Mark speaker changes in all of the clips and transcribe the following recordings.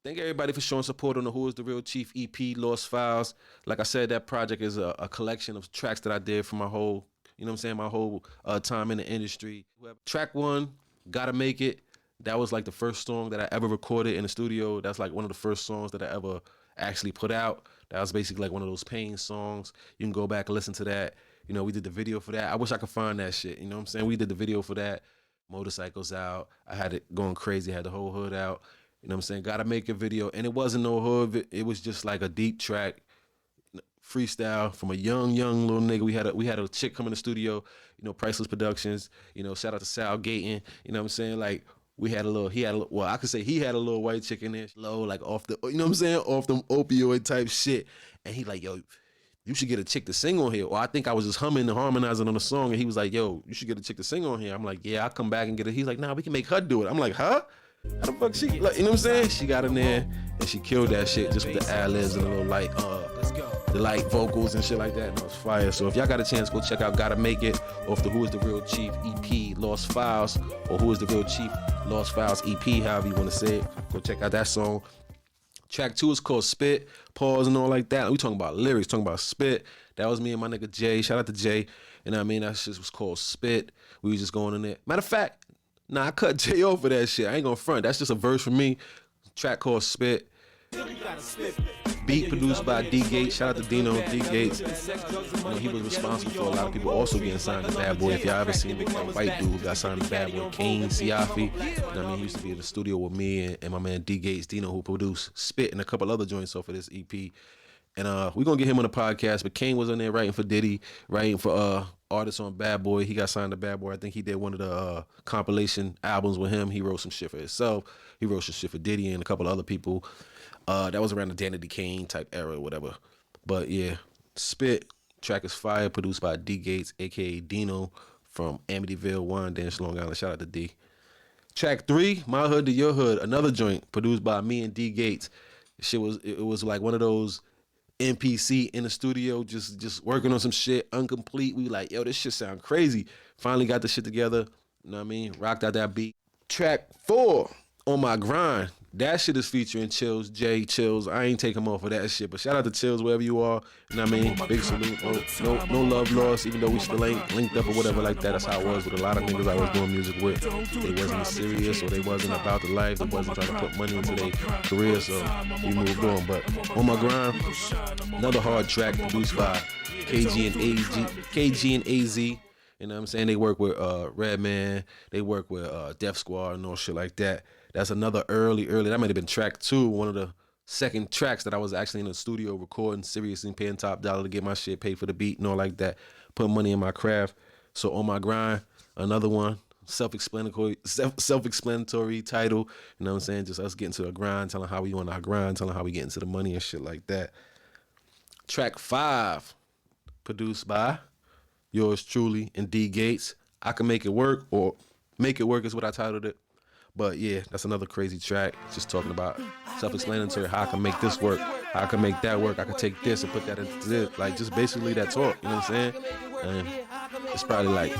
Speaker 1: Thank everybody for showing support on the Who is the Real Chief EP, Lost Files. Like I said, that project is a collection of tracks that I did for my whole, you know what I'm saying, my whole time in the industry. Track 1, Gotta Make It. That was like the first song that I ever recorded in the studio. That's like one of the first songs that I ever actually put out. That was basically like one of those pain songs. You can go back and listen to that. You know, we did the video for that. I wish I could find that shit. You know what I'm saying? We did the video for that. Motorcycles out. I had it going crazy. I had the whole hood out. You know what I'm saying? Gotta Make a video. And it wasn't no hood. It was just like a deep track, freestyle from a young little nigga. We had a chick come in the studio, you know, Priceless Productions. You know, shout out to Sal Gayton. You know what I'm saying? Like, he had a little, well, I could say he had a little white chick in there, low, like off the, you know what I'm saying? Off them opioid type shit. And he like, yo, you should get a chick to sing on here. Or I think I was just humming and harmonizing on the song. And he was like, yo, you should get a chick to sing on here. I'm like, yeah, I'll come back and get it. He's like, nah, we can make her do it. I'm like, huh? How the fuck she, like, you know what I'm saying? She got in there and she killed that shit just with the ad-libs and a little light, the light vocals and shit like that. And it was fire. So if y'all got a chance, go check out Gotta Make It off the Who is the Real Chief EP, Lost Files, or Who is the Real Chief, Lost Files EP, however you want to say it. Go check out that song. Track 2 is called Spit, Pause and all like that. We talking about lyrics, talking about spit. That was me and my nigga Jay. Shout out to Jay. You know what I mean? That shit was called Spit. We was just going in there. Matter of fact, nah, I cut Jay off for that shit. I ain't gonna front. That's just a verse from me. Track called Spit. Beat produced by D Gates. Shout out to Dino D Gates. You know, he was responsible for a lot of people also getting signed to Bad Boy. If y'all ever seen that white dude who got signed to Bad Boy, Kane Siafi. You know what I mean? He used to be in the studio with me and my man D Gates, Dino, who produced Spit and a couple other joints off of this EP. And we're gonna get him on the podcast. But Kane was on there writing for Diddy, writing for artists on Bad Boy. He got signed to Bad Boy. I think he did one of the compilation albums with him. He wrote some shit for himself. He wrote some shit for Diddy and a couple of other people. That was around the Danny Kane type era or whatever. But yeah, Spit, track is fire, produced by D Gates, aka Dino from Amityville, Wyandanch, Long Island. Shout out to D. Track 3, My Hood to Your Hood, another joint produced by me and D Gates. It was like one of those MPC in the studio, just working on some shit, incomplete. We like, yo, this shit sound crazy. Finally got the shit together. You know what I mean? Rocked out that beat. Track 4, On My Grind. That shit is featuring Chills, Jay Chills. I ain't take him off of that shit, but shout out to Chills wherever you are. You know what I mean? Big salute. No love lost, even though we still ain't linked up or whatever like that. That's how it was with a lot of niggas I was doing music with. They wasn't serious or they wasn't about the life. They wasn't trying to put money into their career, so we moved on. But On My Grind, another hard track produced by KG and AZ. You know what I'm saying? They work with Redman. They work with Def Squad and all shit like that. That's another early. That might have been track 2, one of the second tracks that I was actually in the studio recording, seriously paying top dollar to get my shit paid for the beat and all like that. Put money in my craft. So On My Grind, another one, self-explanatory title. You know what I'm saying? Just us getting to the grind, telling how we on our grind, telling how we get into the money and shit like that. Track 5, produced by yours truly and D Gates. I Can Make It Work, or Make It Work is what I titled it. But yeah, that's another crazy track. Just talking about self-explanatory, how I can make this work, how I can make that work. I can take this and put that into this. Like, just basically that talk, you know what I'm saying? And it's probably like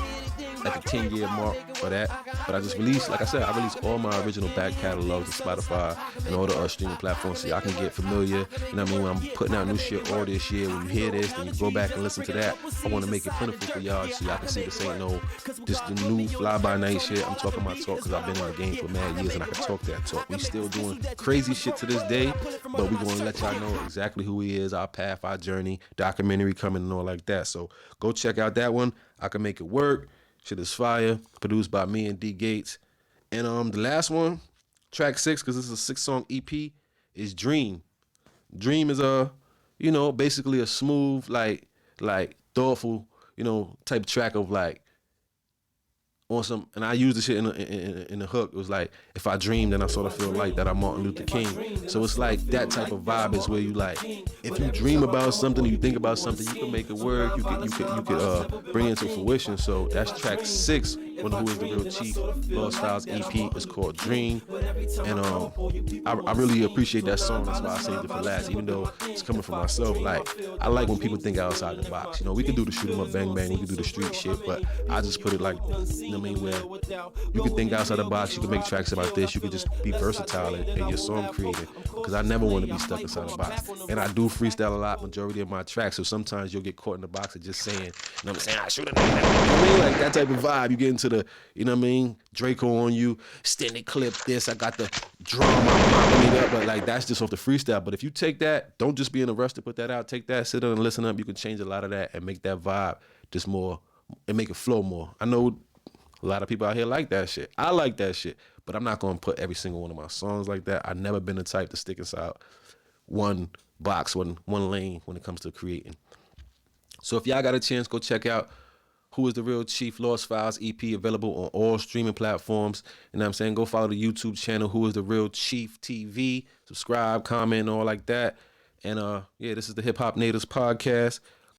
Speaker 1: a 10-year mark for that. But I just released, like I said, I released all my original back catalog to Spotify and all the streaming platforms so y'all can get familiar. You know what I mean? When I'm putting out new shit all this year, when you hear this, then you go back and listen to that. I want to make it plentiful for y'all so y'all can see this ain't no, just the new fly-by-night shit. I'm talking my talk because I've been in the game for mad years and I can talk that talk. We still doing crazy shit to this day, but we going to let y'all know exactly who he is, our path, our journey, documentary coming and all like that. So go check out that one. I Can Make It Work. Shit is fire, produced by me and D Gates. And the last one, track 6, because this is a 6-song EP, is Dream. Dream is basically a smooth, like thoughtful, type of track of like on some, and I used the shit in the hook. It was like, if I dream, then I sort of feel like that I'm Martin Luther King. So it's like that type of vibe is where you like, if you dream about something, you think about something, you can make it work. You could bring it to fruition. So that's track 6 on the Who Is the Real Chief Lost Styles EP. It's called Dream. And I really appreciate that song. That's why I saved it for last, even though it's coming from myself. Like, I like when people think outside the box. You know, we can do the shoot 'em up, bang bang, we can do the street shit, but I just put it like, you know what I mean, where you can think outside the box, you can make tracks about this, you can just be versatile in your song creating. Because I never want to be stuck inside the box. And I do freestyle a lot, majority of my tracks, so sometimes you'll get caught in the box of just saying, you know what I'm saying, I shoot a nigga. You know what I mean? Like that type of vibe. You get into the, you know what I mean, Draco on you, extended clip this, I got the drum, I'm popping it up, but like that's just off the freestyle. But if you take that, don't just be in a rush to put that out, take that, sit down and listen up, you can change a lot of that and make that vibe just more, and make it flow more. I know a lot of people out here like that shit. I like that shit, but I'm not gonna put every single one of my songs like that. I've never been the type to stick inside one box, one lane when it comes to creating. So if y'all got a chance, go check out Who Is the Real Chief Lost Files EP, available on all streaming platforms. You know what I'm saying? Go follow the YouTube channel, Who Is the Real Chief TV. Subscribe, comment, all like that. And yeah, this is the Hip Hop Natives Podcast.